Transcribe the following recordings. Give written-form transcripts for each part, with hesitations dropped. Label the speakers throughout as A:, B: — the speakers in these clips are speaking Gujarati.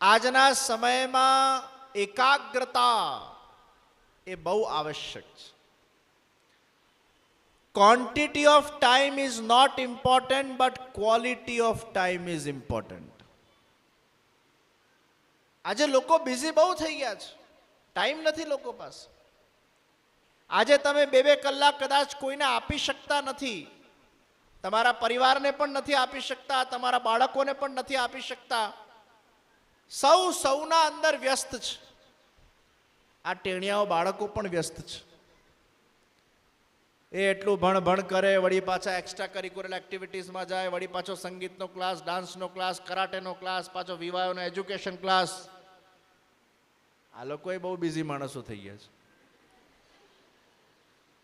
A: આજના સમયમાં એકાગ્રતા એ બહુ આવશ્યક છે. Quantity of time is not important but quality of time is important. આજે લોકો બિઝી બહુ થઈ ગયા છે, ટાઈમ નથી લોકો પાસે. આજે તમે 2-2 કલાક કદાચ કોઈને આપી શકતા નથી, તમારા પરિવારને પણ નથી આપી શકતા, તમારા બાળકોને પણ નથી આપી શકતા. સૌના અંદર વ્યસ્ત છે. આ ટેણિયાઓ બાળકો પણ વ્યસ્ત છે. એ એટલું ભણ કરે, વળી પાછા એક્સ્ટ્રા કરિક્યુલર એક્ટિવિટીઝમાં જાય, વળી પાછો સંગીતનો ક્લાસ, ડાન્સનો ક્લાસ, કરાટેનો ક્લાસ, પાછો વિવાહોનો એજ્યુકેશન ક્લાસ. આ લોકોએ બહુ બિઝી માણસો થઈ ગયા છે.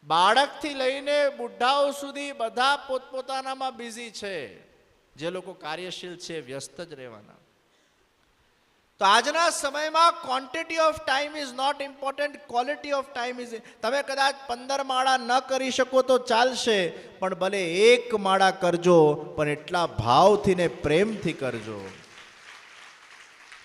A: બાળકથી લઈને બુઢાઓ સુધી બધા પોતપોતાનામાં બિઝી છે. જે લોકો કાર્યશીલ છે વ્યસ્ત જ રહેવાના. તો આજના સમયમાં quantity of time is not important, quality of time is. તમે કદાચ 15 માળા ન કરી શકો તો ચાલશે, પણ ભલે 1 માળા કરજો, પણ એટલા ભાવથી ને પ્રેમથી કરજો.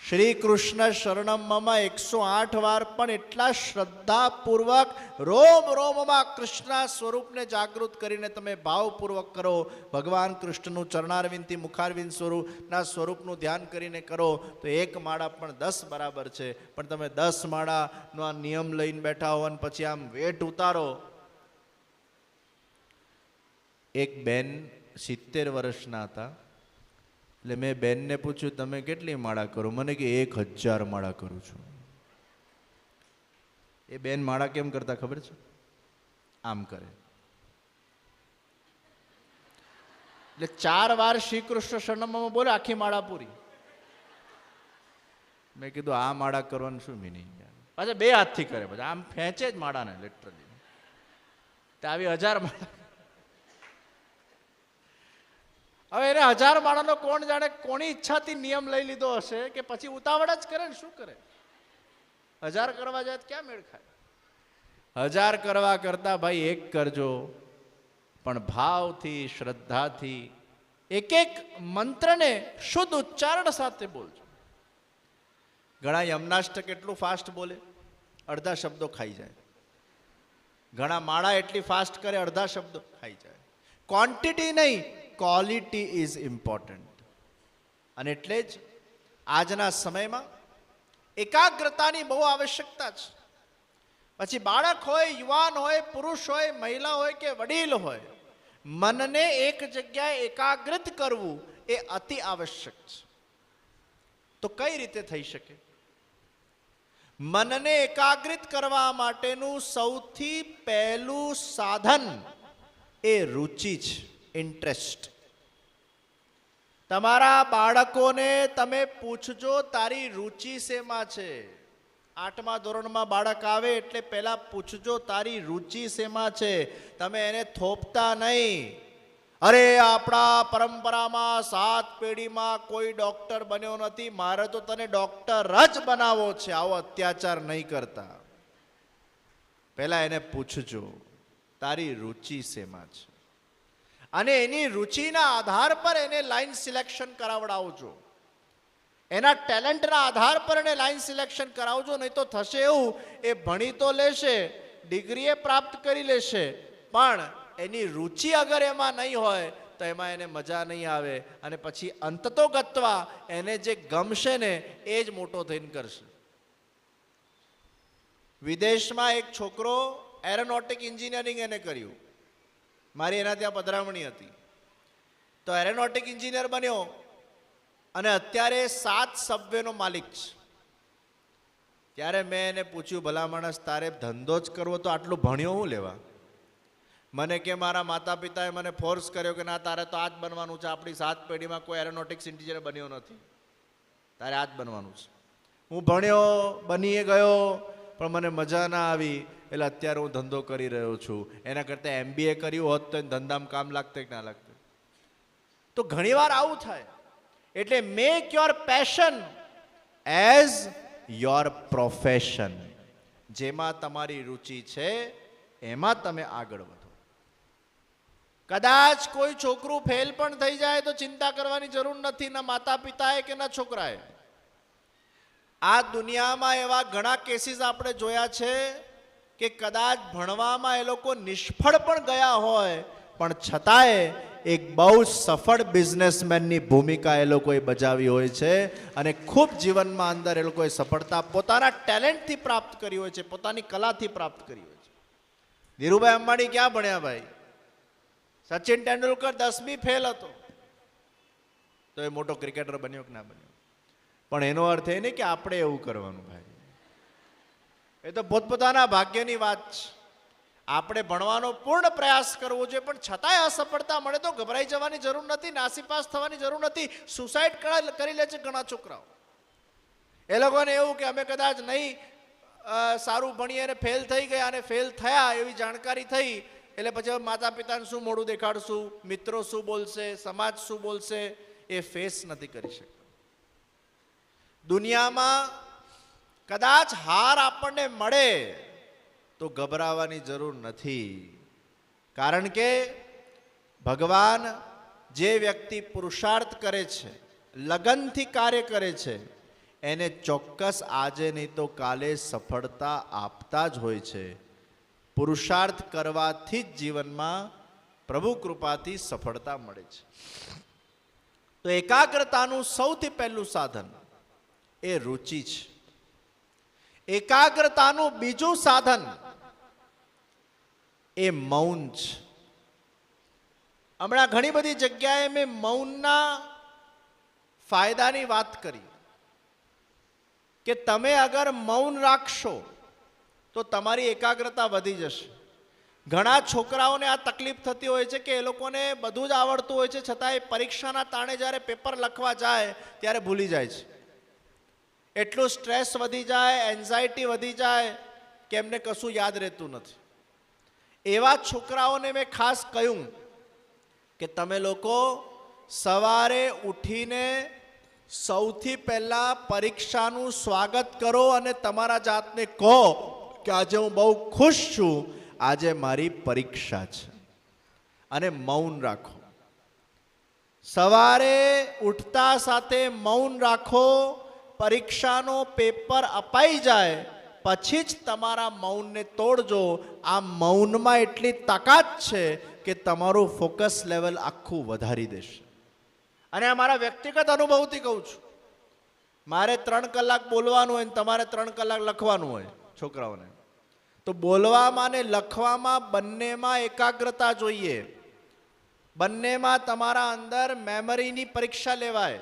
A: શ્રી કૃષ્ણ શરણમ મમ 108 વાર પણ એટલા શ્રદ્ધાપૂર્વક રોમ રોમમાં કૃષ્ણ સ્વરૂપને જાગૃત કરીને તમે ભાવપૂર્વક કરો. ભગવાન કૃષ્ણનું ચરણારવિંદથી મુખારવિંદ સ્વરૂપના સ્વરૂપનું ધ્યાન કરીને કરો તો 1 માળા પણ 10 બરાબર છે. પણ તમે 10 માળાનો આ નિયમ લઈને બેઠા હો અને પછી આમ વેટ ઉતારો. એક બેન 70 વર્ષના હતા. એટલે મેં બેનને પૂછ્યું, તમે કેટલી માળા કરો? મને કે 1000 માળા કરું છું. એ બેન માળા કેમ કરતા ખબર છે? આમ કરે. એટલે 4 વાર શ્રી કૃષ્ણ શરણમમાં બોલે, આખી માળા પૂરી. મેં કીધું આ માળા કરવાનું શું મિનિંગ? પાછા 2 હાથથી કરે, પછી આમ ફેંચે જ માળાને લિટરલી. આવી 1000 માળા. હવે એને 1000 માળાનો કોણ જાણે કોની ઈચ્છાથી નિયમ લઈ લીધો હશે કે પછી ઉતાવળ જ કરે ને શું કરે? 1000 કરવા જાય ક્યાં મેળ ખાય? 1000 કરવા કરતા ભાઈ 1 કરજો, પણ ભાવથી, શ્રદ્ધાથી એક મંત્રને શુદ્ધ ઉચ્ચારણ સાથે બોલજો. ઘણા યમનાષ્ટક એટલું ફાસ્ટ બોલે, અડધા શબ્દો ખાઈ જાય. ઘણા માળા એટલી ફાસ્ટ કરે, અડધા શબ્દો ખાઈ જાય. ક્વોન્ટિટી નહીં, ક્વોલિટી ઇઝ ઇમ્પોર્ટન્ટ. અને એટલે જ આજના સમયમાં એકાગ્રતાની બહુ આવશ્યકતા છે. પછી બાળક હોય, યુવાન હોય, પુરુષ હોય, મહિલા હોય કે વડીલ હોય, મનને એક જગ્યાએ એકાગ્રિત કરવું એ અતિ આવશ્યક છે. તો કઈ રીતે થઈ શકે? મનને એકાગ્રિત કરવા માટેનું સૌથી પહેલું સાધન એ રુચિ છે, ઇન્ટરેસ્ટ. તમારા બાળકોને તમે પૂછજો, તારી રુચિ શેમાં છે? 8મા ધોરણમાં બાળક આવે એટલે પહેલા પૂછજો, તારી રુચિ શેમાં છે? તમે એને થોપતા નહીં. અરે આપણા પરંપરામાં 7 પેઢીમાં કોઈ ડોક્ટર બન્યો નથી, મારે તો તને ડોક્ટર જ બનાવવો છે. આવો અત્યાચાર નહીં કરતા. પહેલા એને પૂછજો, તારી રુચિ શેમાં છે? અને એની રુચિના આધાર પર એને લાઈન સિલેક્શન કરાવડાવજો. એના ટેલેન્ટના આધાર પર એને લાઈન સિલેક્શન કરાવજો. નહીં તો થશે એવું, એ ભણી તો લેશે, ડિગ્રી પ્રાપ્ત કરી લેશે, પણ એની રુચિ અગર એમાં નહીં હોય તો એમાં એને મજા નહીં આવે. અને પછી અંતતો ગત્વા એને જે ગમશે ને એ જ મોટો થઈને કરશે. વિદેશમાં એક છોકરો એરોનોટિક એન્જિનિયરિંગ એને કર્યું. મારી એના ત્યાં પધરામણી હતી. તો એરોનોટિક એન્જિનિયર બન્યો અને અત્યારે 7 સબવેનો માલિક છે. ત્યારે મેં એને પૂછ્યું, ભલા માણસ, તારે ધંધો જ કરવો તો આટલું ભણ્યો હું લેવા? મને કે મારા માતા પિતાએ મને ફોર્સ કર્યો કે ના, તારે તો આ જ બનવાનું છે. આપણી 7 પેઢીમાં કોઈ એરોનોટિક્સ એન્જિનિયર બન્યો નથી, તારે આ જ બનવાનું છે. હું ભણ્યો, બની ગયો, પણ મને મજા ના આવી. એટલે અત્યારે હું ધંધો કરી રહ્યો છું. એના કરતાં MBA કર્યું હોત તો ધંધામાં કામ લાગતે કે ના લાગતે? તો ઘણીવાર આવું થાય. એટલે make your passion as your profession. જેમાં તમારી રુચિ છે એમાં તમે આગળ વધો. કદાચ કોઈ છોકરું ફેલ પણ થઈ જાય તો ચિંતા કરવાની જરૂર નથી, ના માતા પિતાએ કે ના છોકરાએ. આ દુનિયામાં એવા ઘણા કેસીસ આપણે જોયા છે કે કદાચ ભણવામાં એ લોકો નિષ્ફળ પણ ગયા હોય, પણ છતાંય એક બહુ સફળ બિઝનેસમેનની ભૂમિકા એ લોકોએ બજાવી હોય છે અને ખૂબ જીવનમાં અંદર એ લોકોએ સફળતા પોતાના ટેલેન્ટથી પ્રાપ્ત કરી હોય છે, પોતાની કલાથી પ્રાપ્ત કરી હોય છે. ધીરુભાઈ અંબાણી ક્યાં ભણ્યા ભાઈ? સચિન તેંડુલકર 10મી ફેલ હતો તો એ મોટો ક્રિકેટર બન્યો કે ના બન્યો? પણ એનો અર્થ એ નહીં કે આપણે એવું કરવાનું ભાઈ. એ તો પોતપોતાના ભાગ્યની વાત છે. આપણે ભણવાનો પૂર્ણ પ્રયાસ કરવો જોઈએ, પણ છતાંય અસફળતા મળે તો ગભરાઈ જવાની જરૂર નથી, નાસીપાસ થવાની જરૂર નથી. સુસાઇડ કરી લે છે ઘણા છોકરાઓ. એ લોકોને એવું કે અમે કદાચ નહીં સારું ભણીએ અને ફેલ થઈ ગયા, અને ફેલ થયા એવી જાણકારી થઈ એટલે પછી માતા પિતાને શું મોઢું દેખાડશું, મિત્રો શું બોલશે, સમાજ શું બોલશે, એ ફેસ નથી કરી શકતા. દુનિયામાં કદાચ હાર આપણને મળે તો ગભરાવાની જરૂર નથી, કારણ કે ભગવાન જે વ્યક્તિ પુરુષાર્થ કરે છે, લગનથી કાર્ય કરે છે, એને ચોક્કસ આજે નહીં તો કાલે સફળતા આપતા જ હોય છે. પુરુષાર્થ કરવાથી જ જીવનમાં પ્રભુ કૃપાથી સફળતા મળે છે. તો એકાગ્રતાનું સૌથી પહેલું સાધન એ રુચિ છે. એકાગ્રતાનું બીજું સાધન એ મૌન છે. હમણાં ઘણી બધી જગ્યાએ મેં મૌનના ફાયદાની વાત કરી કે તમે અગર મૌન રાખશો તો તમારી એકાગ્રતા વધી જશે. ઘણા છોકરાઓને આ તકલીફ થતી હોય છે કે એ લોકોને બધું જ આવડતું હોય છે, છતાંય પરીક્ષાના તાણે જ્યારે પેપર લખવા જાય ત્યારે ભૂલી જાય છે. એટલું સ્ટ્રેસ વધી જાય, એન્ઝાયટી વધી જાય કે એમને કશું યાદ રહેતું નથી. એવા છોકરાઓને મેં ખાસ કહ્યું કે તમે લોકો સવારે ઉઠીને સૌથી પહેલા પરીક્ષાનું સ્વાગત કરો અને તમારા જાતને કહો કે આજે હું બહુ ખુશ છું, આજે મારી પરીક્ષા છે, અને મૌન રાખો. સવારે ઉઠતા સાથે મૌન રાખો. પરીક્ષાનો પેપર અપાઈ જાય પછી જ તમારા મૌનને તોડજો. આ મૌનમાં એટલી તાકાત છે કે તમારું ફોકસ લેવલ આખું વધારી દેશે. અને આ મારા વ્યક્તિગત અનુભવથી કહું છું. મારે 3 કલાક બોલવાનું હોય ને તમારે 3 કલાક લખવાનું હોય છોકરાઓને, તો બોલવામાં ને લખવામાં બંનેમાં એકાગ્રતા જોઈએ. બંનેમાં તમારા અંદર મેમરીની પરીક્ષા લેવાય.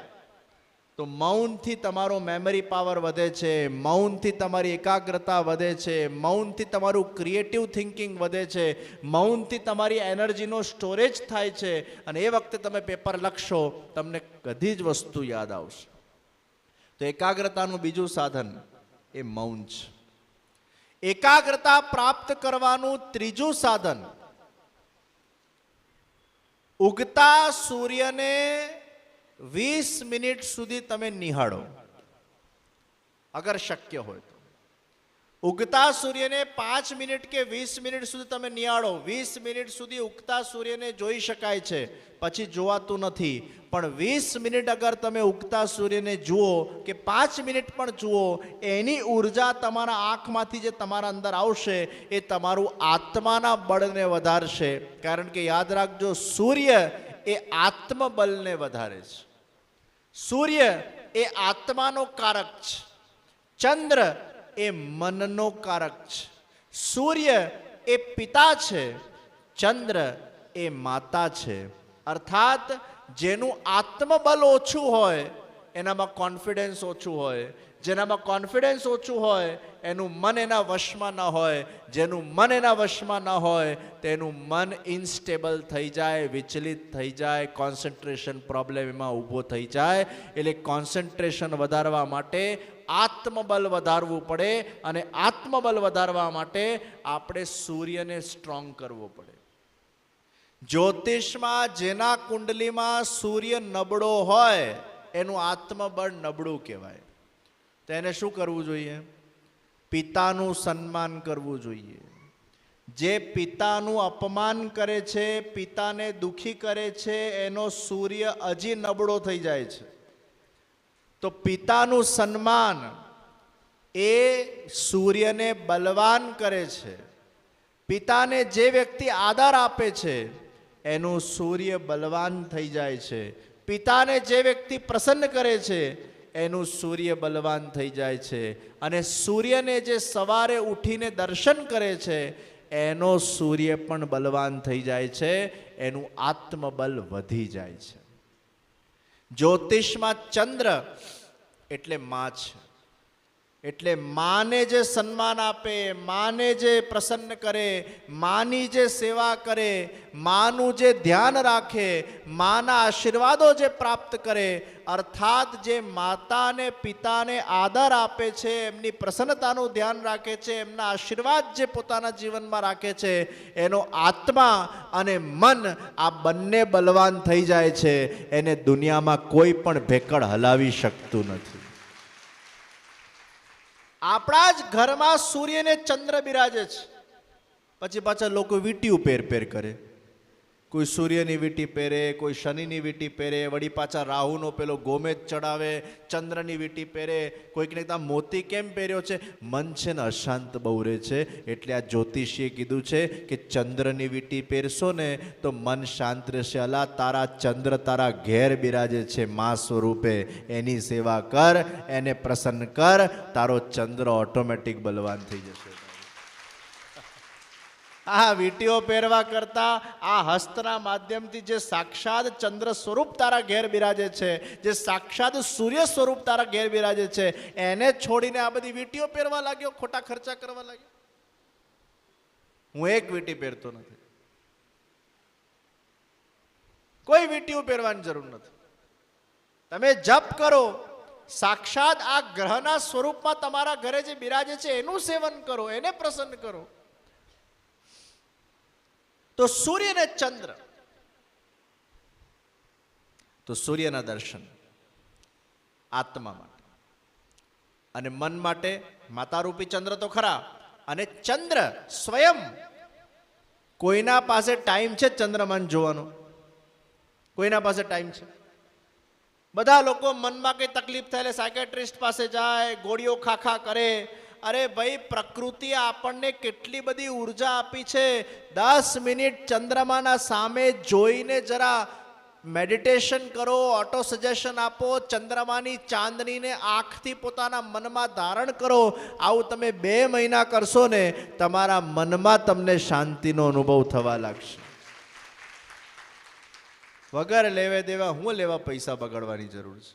A: તો મૌનથી તમારો મેમરી પાવર વધે છે, મૌનથી તમારી એકાગ્રતા વધે છે, મૌનથી તમારું ક્રિએટિવ થિંકિંગ વધે છે, મૌનથી તમારી એનર્જીનો સ્ટોરેજ થાય છે, અને એ વખતે તમે પેપર લખશો તમને બધી જ વસ્તુ યાદ આવશે. તો એકાગ્રતાનું બીજું સાધન એ મૌન છે. એકાગ્રતા પ્રાપ્ત કરવાનું ત્રીજું સાધન ઉગતા સૂર્યને 20 મિનિટ સુધી તમે નિહાળો, અગર શક્ય હોય તો. ઉગતા સૂર્યને 5 મિનિટ કે 20 મિનિટ સુધી તમે નિહાળો. 20 મિનિટ સુધી ઉગતા સૂર્યને જોઈ શકાય છે, પછી જોવાતું નથી. પણ 20 મિનિટ અગર તમે ઉગતા સૂર્યને જુઓ કે 5 મિનિટ પણ જુઓ, એની ઉર્જા તમારા આંખમાંથી જે તમારા અંદર આવશે એ તમારું આત્માના બળને વધારશે. કારણ કે યાદ રાખજો, સૂર્ય એ આત્મબળને વધારે છે. સૂર્ય એ આત્માનો કારક છે, ચંદ્ર એ મનનો કારક છે. સૂર્ય એ પિતા છે, ચંદ્ર એ માતા છે. અર્થાત જેનું આત્મબળ ઓછું હોય એનામાં કોન્ફિડન્સ ઓછું હોય, જેનામાં કોન્ફિડન્સ ઓછું હોય એનું મન એના વશમાં ન હોય, જેનું મન એના વશમાં ન હોય તેનું મન ઇનસ્ટેબલ થઈ જાય, વિચલિત થઈ જાય, કોન્સન્ટ્રેશન પ્રોબ્લેમ એમાં ઊભો થઈ જાય. એટલે કોન્સન્ટ્રેશન વધારવા માટે આત્મબળ વધારવું પડે, અને આત્મબળ વધારવા માટે આપણે સૂર્યને સ્ટ્રોંગ કરવો પડે. જ્યોતિષમાં જેના કુંડલીમાં સૂર્ય નબળો હોય એનું આત્મબળ નબળું કહેવાય. તો એને શું કરવું જોઈએ? પિતાનું સન્માન કરવું જોઈએ. જે પિતાનું અપમાન કરે છે, પિતાને દુખી કરે છે, એનો સૂર્ય હજી નબળો થઈ જાય છે. તો પિતાનું સન્માન, એ સૂર્યને બલવાન કરે છે. પિતાને જે વ્યક્તિ આદર આપે છે એનું સૂર્ય બલવાન થઈ જાય છે. પિતાને જે વ્યક્તિ પ્રસન્ન કરે છે એનું સૂર્ય બલવાન થઈ જાય છે. અને સૂર્યને જે સવારે ઉઠીને દર્શન કરે છે એનો સૂર્ય પણ બલવાન થઈ જાય છે. એનું આત્મબલ વધી જાય છે. જ્યોતિષમાં ચંદ્ર એટલે માં છે. એટલે માને જે સન્માન આપે, માને જે પ્રસન્ન કરે, માની જે સેવા કરે, માનું જે ધ્યાન રાખે, માના આશીર્વાદો જે પ્રાપ્ત કરે, અર્થાત જે માતા અને પિતાને આદર આપે છે, એમની પ્રસન્નતાનું ધ્યાન રાખે છે, એમના આશીર્વાદ જે પોતાના જીવનમાં રાખે છે, એનો આત્મા અને મન આ બંને બલવાન થઈ જાય છે. એને દુનિયામાં કોઈ પણ ભેકડ હલાવી શકતું નથી. આપણા જ ઘરમાં સૂર્ય ને ચંદ્ર બિરાજે છે. પછી પાછા લોકો વીંટીયું પહેર કરે. કોઈ સૂર્યની વીંટી પહેરે, કોઈ શનિની વીંટી પહેરે, વળી પાછા રાહુનો પેલો ગોમેદ ચડાવે, ચંદ્રની વીંટી પહેરે. કોઈકને મોતી કેમ પહેર્યો છે? મન છે ને અશાંત બહુ રહે છે. એટલે આ જ્યોતિષીએ કીધું છે કે ચંદ્રની વીંટી પહેરશો ને તો મન શાંત રહેશે. અલા, તારા ચંદ્ર તારા ઘેર બિરાજે છે મા સ્વરૂપે. એની સેવા કર, એને પ્રસન્ન કર, તારો ચંદ્ર ઓટોમેટિક બલવાન થઈ જશે. આ વીંટીઓ પહેરવા કરતા આ હસ્તના માધ્યમથી જે સાક્ષાત ચંદ્ર સ્વરૂપ તારા ઘેર બિરાજે છે, જે સાક્ષાત સૂર્ય સ્વરૂપ તારા ઘેર બિરાજે છે, એને છોડીને આ બધી વીંટીઓ પહેરવા લાગ્યો, ખોટા ખર્ચા કરવા લાગ્યો. હું એક વીંટી પહેરતો નથી. કોઈ વીંટીઓ પહેરવાની જરૂર નથી. તમે જપ કરો, સાક્ષાત આ ગ્રહના સ્વરૂપમાં તમારા ઘરે જે બિરાજે છે એનું સેવન કરો, એને પ્રસન્ન કરો. તો સૂર્ય ને ચંદ્ર, તો સૂર્યના દર્શન આત્મા માટે અને મન માટે માતારૂપી ચંદ્ર તો ખરા. અને ચંદ્ર સ્વયં, કોઈના પાસે ટાઈમ છે ચંદ્રમાન જોવાનો? કોઈના પાસે ટાઈમ છે? બધા લોકો મનમાં કઈ તકલીફ થાય એટલે સાયકેટ્રિસ્ટ પાસે જાય, ગોળીઓ ખાખા કરે. અરે ભાઈ, પ્રકૃતિએ આપણને કેટલી બધી ઉર્જા આપી છે. 10 મિનિટ ચંદ્રમાના સામે જોઈને જરા મેડિટેશન કરો, ઓટો સજેશન આપો, ચંદ્રમાની ચાંદનીને આંખથી પોતાના મનમાં ધારણ કરો. આવું તમે 2 મહિના કરશો ને, તમારા મનમાં તમને શાંતિનો અનુભવ થવા લાગશે. વગર લેવે દેવા હું લેવા પૈસા બગાડવાની જરૂર છે?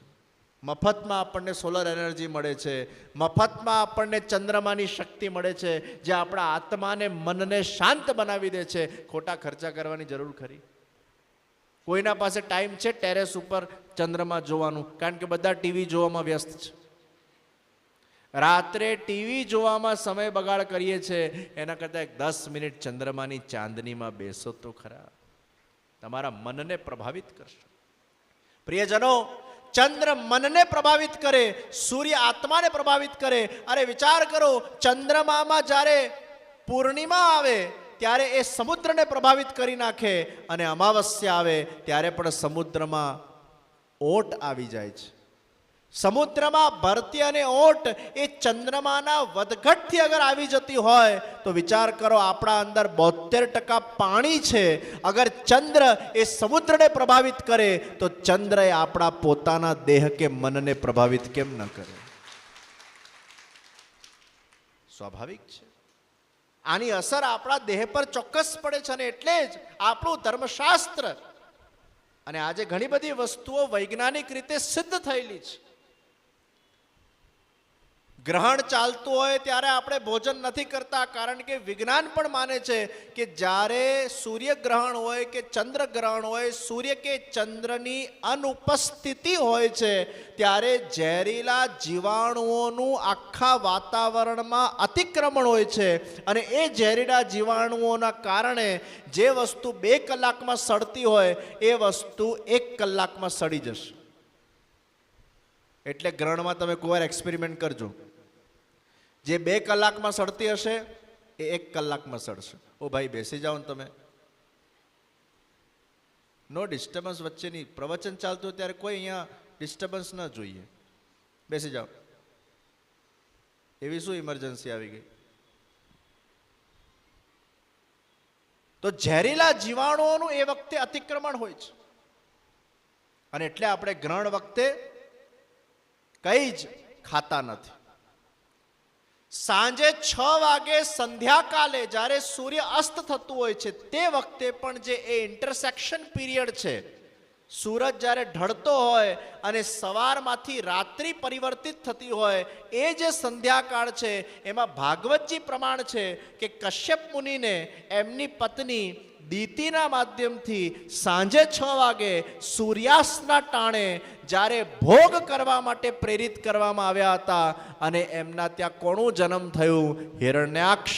A: મફતમાં આપણને સોલર એનર્જી મળે છે, મફતમાં આપણને ચંદ્રમાની શક્તિ મળે છે, જે આપણા આત્માને મનને શાંત બનાવી દે છે. ખોટા ખર્ચા કરવાની જરૂર ખરી? કોઈના પાસે ટાઈમ છે ટેરેસ ઉપર ચંદ્રમા જોવાનું? કારણ કે બધા ટીવી જોવામાં વ્યસ્ત છે. રાત્રે ટીવી જોવામાં સમય બગાડ કરીએ છીએ, એના કરતાં 10 મિનિટ ચંદ્રમાની ચાંદનીમાં બેસો તો ખરા. તમારા મનને પ્રભાવિત કરશે. પ્રિયજનો, ચંદ્ર મનને પ્રભાવિત કરે, સૂર્ય આત્માને પ્રભાવિત કરે. અરે વિચાર કરો, ચંદ્રમામાં જ્યારે પૂર્ણિમા આવે ત્યારે એ સમુદ્રને પ્રભાવિત કરી નાખે, અને અમાવસ્યા આવે ત્યારે પણ સમુદ્રમાં ઓટ આવી જાય છે. સમુદ્રમાં ભરતી અને ઓટ એ ચંદ્રમાના વધઘટથી અગર આવી જતી હોય તો વિચાર કરો, આપણા અંદર 72% પાણી છે. અગર ચંદ્ર એ સમુદ્રને પ્રભાવિત કરે તો ચંદ્ર એ આપણા પોતાના દેહ કે મનને પ્રભાવિત કેમ ન કરે? સ્વાભાવિક છે. આની અસર આપણા દેહ પર ચોક્કસ પડે છે. અને એટલે જ આપણું ધર્મશાસ્ત્ર અને આજે ઘણી બધી વસ્તુઓ વૈજ્ઞાનિક રીતે સિદ્ધ થયેલી છે. ગ્રહણ ચાલતું હોય ત્યારે આપણે ભોજન નથી કરતા, કારણ કે વિજ્ઞાન પણ માને છે કે જ્યારે સૂર્યગ્રહણ હોય કે ચંદ્રગ્રહણ હોય, સૂર્ય કે ચંદ્રની અનુપસ્થિતિ હોય છે ત્યારે ઝેરીલા જીવાણુઓનું આખા વાતાવરણમાં અતિક્રમણ હોય છે. અને એ ઝેરીલા જીવાણુઓના કારણે જે વસ્તુ 2 કલાકમાં સડતી હોય એ વસ્તુ 1 કલાકમાં સડી જશે. એટલે ગ્રહણમાં તમે કોઈ વાર એક્સપેરિમેન્ટ કરજો. જે 2 કલાકમાં સડતી હશે એ 1 કલાકમાં સડશે. ઓ ભાઈ, બેસી જાઓ ને તમે. નો ડિસ્ટર્બન્સ વચ્ચેની પ્રવચન ચાલતું હોય ત્યારે કોઈ અહીંયા ડિસ્ટર્બન્સ ન જોઈએ. બેસી જાઓ. એવી શું ઇમરજન્સી આવી ગઈ? તો ઝેરીલા જીવાણુઓનું એ વખતે અતિક્રમણ હોય છે, અને એટલે આપણે ગ્રહણ વખતે કઈ જ ખાતા નથી. સાંજે 6 વાગે સંધ્યાકાલે જ્યારે સૂર્ય અસ્ત થતું હોય છે તે વખતે પણ જે એ ઇન્ટરસેક્શન પીરિયડ છે, સૂરજ જ્યારે ઢળતો હોય અને સવારમાંથી રાત્રિ પરિવર્તિત થતી હોય, એ જે સંધ્યાકાળ છે એમાં ભાગવતજી પ્રમાણ છે કે કશ્યપ મુનિને એમની પત્ની દીતિના માધ્યમથી સાંજે 6 વાગે સૂર્યાસ્તના ટાણે જ્યારે ભોગ કરવા માટે પ્રેરિત કરવામાં આવ્યા હતા, અને એમના ત્યાં કોનું જન્મ થયું? હિરણ્યાક્ષ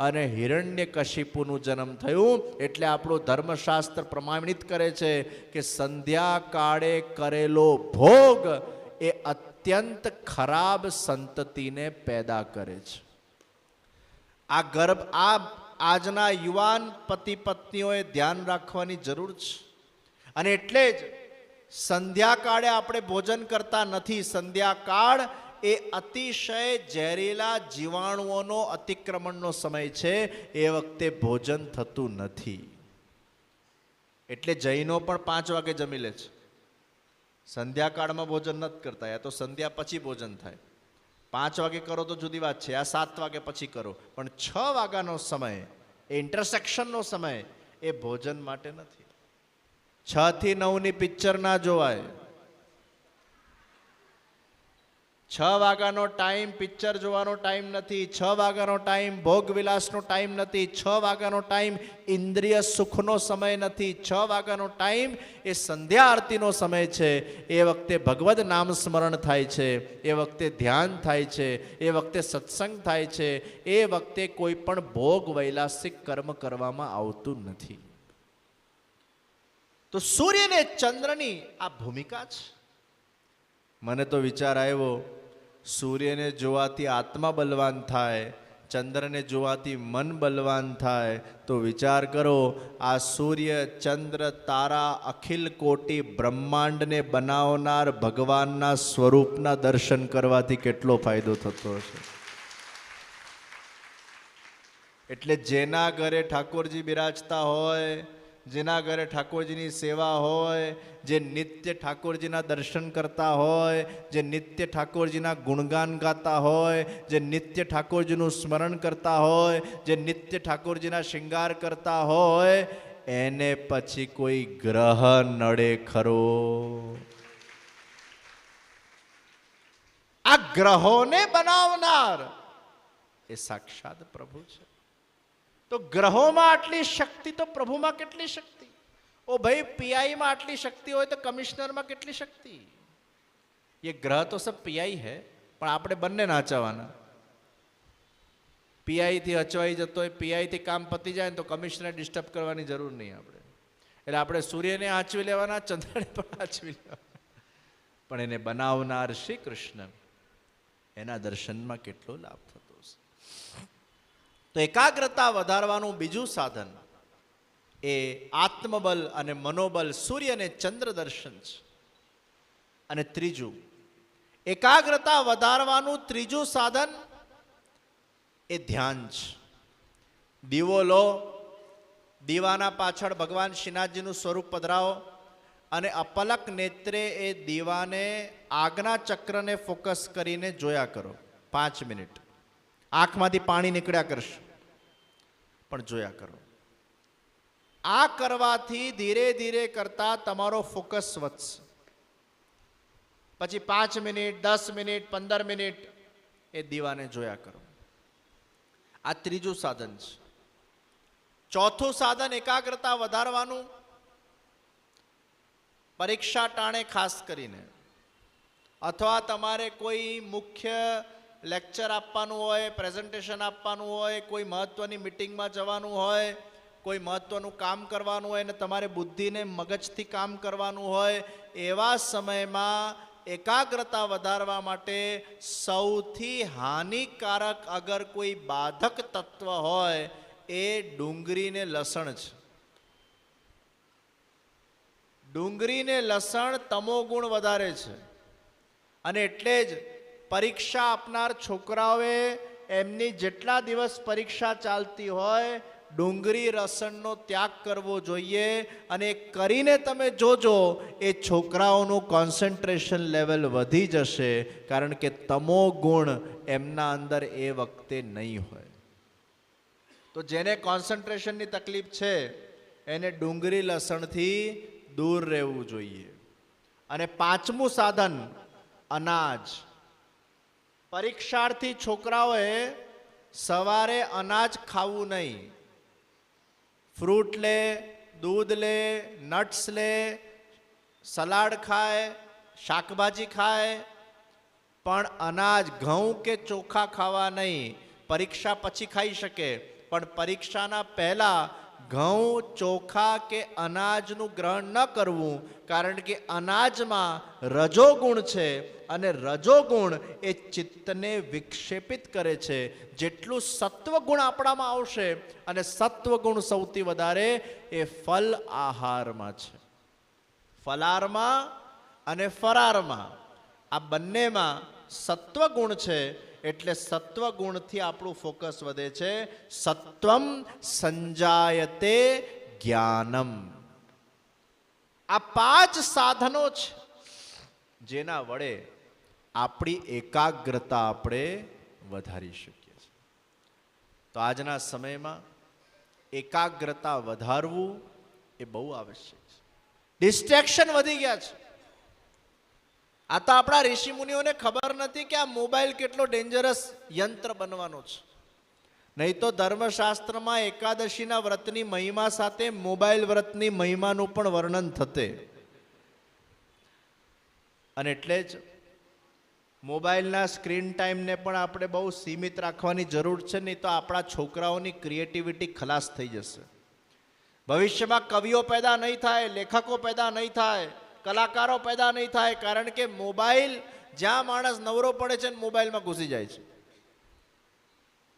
A: અને હિરણ્યકશિપુનું જન્મ થયું. એટલે આપણું ધર્મશાસ્ત્ર પ્રમાણિત કરે છે કે સંધ્યાકાળે કરેલો ભોગ એ અત્યંત ખરાબ સંતતિને પેદા કરે છે. આજના યુવાન પતિ પત્નીઓએ ધ્યાન રાખવાની જરૂર છે, અને એટલે જ સંધ્યાકાળે આપણે ભોજન કરતા નથી. સંધ્યાકાળ એ અતિશય ઝેરીલા જીવાણુઓનો અતિક્રમણનો સમય છે, એ વખતે ભોજન થતું નથી. એટલે જૈનો પણ 5 વાગે જમી લે છે. સંધ્યાકાળમાં ભોજન નથી કરતા, યા તો સંધ્યા પછી ભોજન થાય. 5 વાગે કરો તો જુદી વાત છે, આ 7 વાગે પછી કરો, પણ 6 વાગ્યાનો સમય, એ ઇન્ટરસેક્શનનો સમય, એ ભોજન માટે નથી. 6 થી 9 પિક્ચર ના જોવાય. 6 વાગ્યાનો ટાઈમ પિક્ચર જોવાનો ટાઈમ નથી. 6 વાગ્યાનો ટાઈમ ભોગ વિલાસનો ટાઈમ નથી. 6 વાગ્યાનો ટાઈમ ઇન્દ્રિય સુખનો સમય નથી. 6 વાગ્યાનો ટાઈમ એ સંધ્યા આરતીનો સમય છે. એ વખતે ભગવદ નામ સ્મરણ થાય છે, એ વખતે ધ્યાન થાય છે, એ વખતે સત્સંગ થાય છે, એ વખતે કોઈ પણ ભોગ વૈલાસિક કર્મ કરવામાં આવતું નથી. તો સૂર્ય ને ચંદ્રની આ ભૂમિકા છે. મને તો વિચાર આવ્યો, સૂર્યને જોવાથી આત્મા બલવાન થાય, ચંદ્રને જોવાથી મન બલવાન થાય, તો વિચાર કરો આ સૂર્ય ચંદ્ર તારા અખિલ કોટી બ્રહ્માંડને બનાવનાર ભગવાનના સ્વરૂપના દર્શન કરવાથી કેટલો ફાયદો થતો હશે. એટલે જેના ઘરે ઠાકોરજી બિરાજતા હોય, જેના ઘરે ઠાકોરજીની સેવા હોય, જે નિત્ય ઠાકોરજીના દર્શન કરતા હોય, જે નિત્ય ઠાકોરજીના ગુણગાન ગાતા હોય, જે નિત્ય ઠાકોરજીનું સ્મરણ કરતા હોય, જે નિત્ય ઠાકોરજીના શૃંગાર કરતા હોય, એને પછી કોઈ ગ્રહ નડે ખરો? આ ગ્રહોને બનાવનાર એ સાક્ષાત પ્રભુ છે. તો ગ્રહોમાં આટલી શક્તિ તો પ્રભુમાં કેટલી શક્તિ? ઓ ભાઈ, પીઆઈમાં આટલી શક્તિ હોય તો કમિશનરમાં કેટલી શક્તિ? ये ग्रह तो सब पीआई है, પણ આપણે બંને નાચવાના. પીઆઈ થી હચવાઈ જતો હોય, પીઆઈ થી કામ પતી જાય તો કમિશનર ડિસ્ટર્બ કરવાની જરૂર નહીં આપણે. એટલે આપણે સૂર્યને આંચવી લેવાના, ચંદ્રને પણ આંચવી લેવાના, પણ એને બનાવનાર શ્રી કૃષ્ણ, એના દર્શનમાં કેટલો લાભ થતો હશે. તો એકાગ્રતા વધારવાનું બીજું સાધન એ આત્મબલ અને મનોબલ, સૂર્ય અને ચંદ્ર દર્શન છે. અને ત્રીજું, એકાગ્રતા વધારવાનું ત્રીજું સાધન એ ધ્યાન છે. દીવો લો, દીવાના પાછળ ભગવાન શ્રીનાથજીનું સ્વરૂપ પધરાવો, અને અપલક નેત્રે એ દીવાને આજ્ઞા ચક્રને ફોકસ કરીને જોયા કરો 5 મિનિટ. આંખમાંથી પાણી નીકળ્યા કરશે, પણ જોયા કરો. આ કરવાથી ધીરે ધીરે કરતા તમારો ફોકસ વધશે. પછી 5 મિનિટ, 10 મિનિટ, 15 મિનિટ એ દીવાને જોયા કરો. આ ત્રીજું સાધન છે. ચોથું સાધન એકાગ્રતા વધારવાનું, પરીક્ષા ટાણે ખાસ કરીને, અથવા તમારે કોઈ મુખ્ય લેક્ચર આપવાનું હોય, પ્રેઝન્ટેશન આપવાનું હોય, કોઈ મહત્વની મિટિંગમાં જવાનું હોય, કોઈ મહત્વનું કામ કરવાનું હોય અને તમારે બુદ્ધિને મગજથી કામ કરવાનું હોય, એવા સમયમાં એકાગ્રતા વધારવા માટે સૌથી હાનિકારક અગર કોઈ બાધક તત્વ હોય એ ડુંગળીને લસણ છે. ડુંગળીને લસણ તમોગુણ વધારે છે, અને એટલે જ પરીક્ષા આપનાર છોકરાઓએ એમની જેટલા દિવસ પરીક્ષા ચાલતી હોય ડુંગળી લસણનો ત્યાગ કરવો જોઈએ, અને કરીને તમે જોજો એ છોકરાઓનું કોન્સન્ટ્રેશન લેવલ વધી જશે, કારણ કે તમો ગુણ એમના અંદર એ વખતે નહીં હોય. તો જેને કોન્સન્ટ્રેશનની તકલીફ છે એને ડુંગળી લસણથી દૂર રહેવું જોઈએ. અને પાંચમું સાધન અનાજ. પરીક્ષાર્થી છોકરાઓએ સવારે અનાજ ખાવું નહીં. ફ્રૂટ લે, દૂધ લે, નટ્સ લે, સલાડ ખાય, શાકભાજી ખાય, પણ અનાજ ઘઉં કે ચોખા ખાવા નહીં. પરીક્ષા પછી ખાઈ શકે, પણ પરીક્ષાના પહેલા ઘઉં, ચોખા કે અનાજનું ગ્રહણ ન કરવું, કારણ કે અનાજમાં રજોગુણ છે, અને રજોગુણ એ ચિત્તને વિક્ષેપિત કરે છે. જેટલું સત્વગુણ આપણામાં આવશે, અને સત્વગુણ સૌથી વધારે એ ફલ આહારમાં છે. ફલારમાં અને ફરારમાં આ બંનેમાં સત્વગુણ છે, એટલે સત્વગુણથી આપણું ફોકસ વધે છે. સત્વમ સંજાયતે જ્ઞાનમ. આ પાંચ સાધનો છે જેના વડે આપણી એકાગ્રતા આપણે વધારી શકીએ છીએ. તો આજના સમયમાં એકાગ્રતા વધારવું એ બહુ આવશ્યક છે. ડિસ્ટ્રેક્શન વધી ગયા છે. આ તો આપણા ઋષિ મુનિઓને ખબર નથી કે આ મોબાઈલ કેટલો ડેન્જરસ યંત્ર બનવાનો છે. નહીં તો ધર્મશાસ્ત્રમાં એકાદશીના વ્રતની મહિમા સાથે મોબાઈલ વ્રતની મહિમાનું પણ વર્ણન થતે. અને એટલે જ મોબાઈલના સ્ક્રીન ટાઈમને પણ આપણે બહુ સીમિત રાખવાની જરૂર છે, નહીં તો આપણા છોકરાઓની ક્રિએટિવિટી ખલાસ થઈ જશે. ભવિષ્યમાં કવિઓ પેદા નહીં થાય, લેખકો પેદા નહીં થાય, કલાકારો પેદા નહીં થાય, કારણ કે મોબાઈલ જ્યાં માણસ નવરો પડે છે ને મોબાઈલમાં ઘૂસી જાય છે.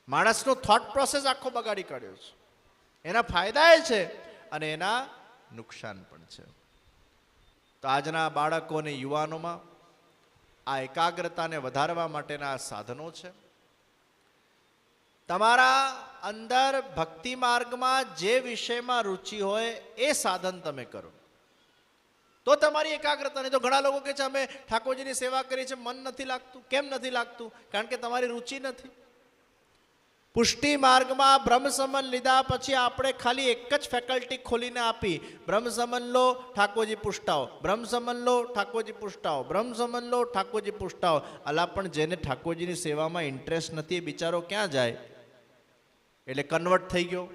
A: માણસનો થોટ પ્રોસેસ આખો બગાડી કાઢ્યો છે. એના ફાયદા એ છે અને એના નુકસાન પણ છે. તો આજના બાળકો અને યુવાનોમાં આ એકાગ્રતાને વધારવા માટેના આ સાધનો છે. તમારા અંદર ભક્તિ માર્ગમાં જે વિષયમાં રુચિ હોય એ સાધન તમે કરો તો તમારી એકાગ્રતા. નહીં તો ઘણા લોકો કહે છે અમે ઠાકોરજીની સેવા કરી છે, મન નથી લાગતું. કેમ નથી લાગતું? કારણ કે તમારી રુચિ નથી. પુષ્ટિ માર્ગમાં બ્રહ્મ સંબંધ લીધા પછી આપણે ખાલી એક જ ફેકલ્ટી ખોલીને આપી, બ્રહ્મ સંબંધ લો, ઠાકોરજી પુષ્ટાઓ, બ્રહ્મ સંબંધ લો, ઠાકોરજી પુષ્ટાઓ, બ્રહ્મ સંબંધ લો, ઠાકોરજી પુષ્ટાઓ. અલા, પણ જેને ઠાકોરજીની સેવામાં ઇન્ટરેસ્ટ નથી એ બિચારો ક્યાં જાય? એટલે કન્વર્ટ થઈ ગયો.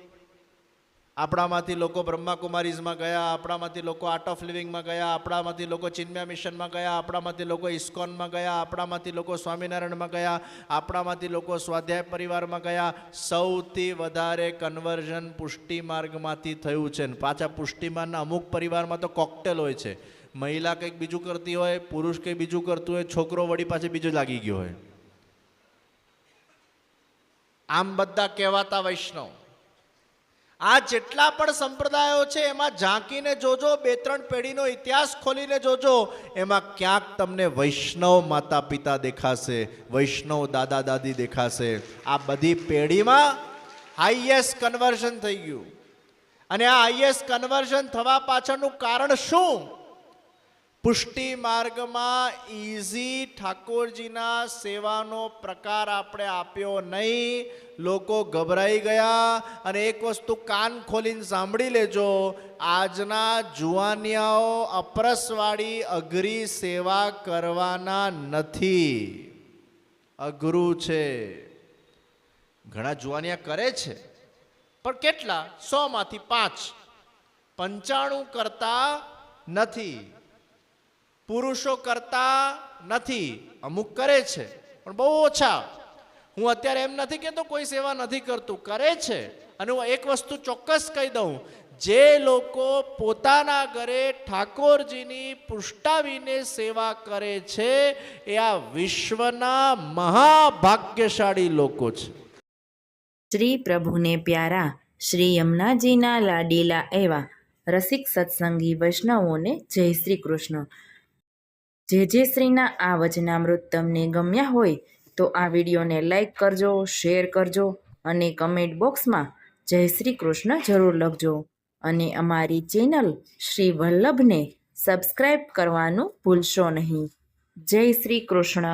A: આપણામાંથી લોકો બ્રહ્માકુમારીઝમાં ગયા, આપણામાંથી લોકો આર્ટ ઓફ લિવિંગમાં ગયા, આપણામાંથી લોકો ચિન્મયા મિશનમાં ગયા, આપણામાંથી લોકો ઇસ્કોનમાં ગયા, આપણામાંથી લોકો સ્વામિનારાયણમાં ગયા, આપણામાંથી લોકો સ્વાધ્યાય પરિવારમાં ગયા. સૌથી વધારે કન્વર્ઝન પુષ્ટિ માર્ગમાંથી થયું છે. પાછા પુષ્ટિમાર્ગના અમુક પરિવારમાં તો કોકટેલ હોય છે. મહિલા કંઈક બીજું કરતી હોય, પુરુષ કંઈક બીજું કરતું હોય, છોકરો વળી પાછળ બીજું લાગી ગયો હોય. આમ બધા કહેવાતા વૈષ્ણવ. આ જેટલા પણ સંપ્રદાયો છે એમાં ઝાંકીને જોજો, 2-3 પેઢીનો ઇતિહાસ ખોલીને જોજો, એમાં ક્યાંક તમને વૈષ્ણવ માતા પિતા દેખાશે, વૈષ્ણવ દાદા દાદી દેખાશે. આ બધી પેઢીમાં હાઈએસ્ટ કન્વર્ઝન થઈ ગયું. અને આ હાઈએસ્ટ કન્વર્ઝન થવા પાછળનું કારણ શું? પુષ્ટિ માર્ગમાં ઇઝી ઠાકોરજીના સેવાનો પ્રકાર આપણે આપ્યો નહીં. લોકો ગભરાઈ ગયા. અને એક વસ્તુ કાન ખોલીને સાંભળી લેજો, આજના જુવાનિયાઓ અપરસવાળી અઘરી સેવા કરવાના નથી. અઘરું છે. ઘણા જુવાનિયા કરે છે, પણ કેટલા? 100 માંથી 5. 95 કરતા નથી. પુરુષો કરતા નથી. અમુક કરે છે પણ બહુ ઓછા. હું અત્યારે એમ નથી કહેતો કોઈ સેવા નથી કરતું, કરે છે. અને હું એક વસ્તુ ચોક્કસ કહી દઉં, જે લોકો પોતાના ઘરે ઠાકોરજીની પુષ્ટાવીને સેવા કરે છે એ આ વિશ્વના મહાભાગ્યશાળી લોકો છે.
B: શ્રી પ્રભુને પ્યારા શ્રી યમુનાજીના લાડીલા એવા રસિક સત્સંગી વૈષ્ણવોને જય શ્રી કૃષ્ણ. જે શ્રીના આ વચનામૃત તમને ગમ્યા હોય તો આ વિડીયોને લાઈક કરજો, શેર કરજો અને કમેન્ટ બોક્સમાં જય શ્રી કૃષ્ણ જરૂર લખજો અને અમારી ચેનલ શ્રી વલ્લભને સબસ્ક્રાઈબ કરવાનું ભૂલશો નહીં. જય શ્રી કૃષ્ણ.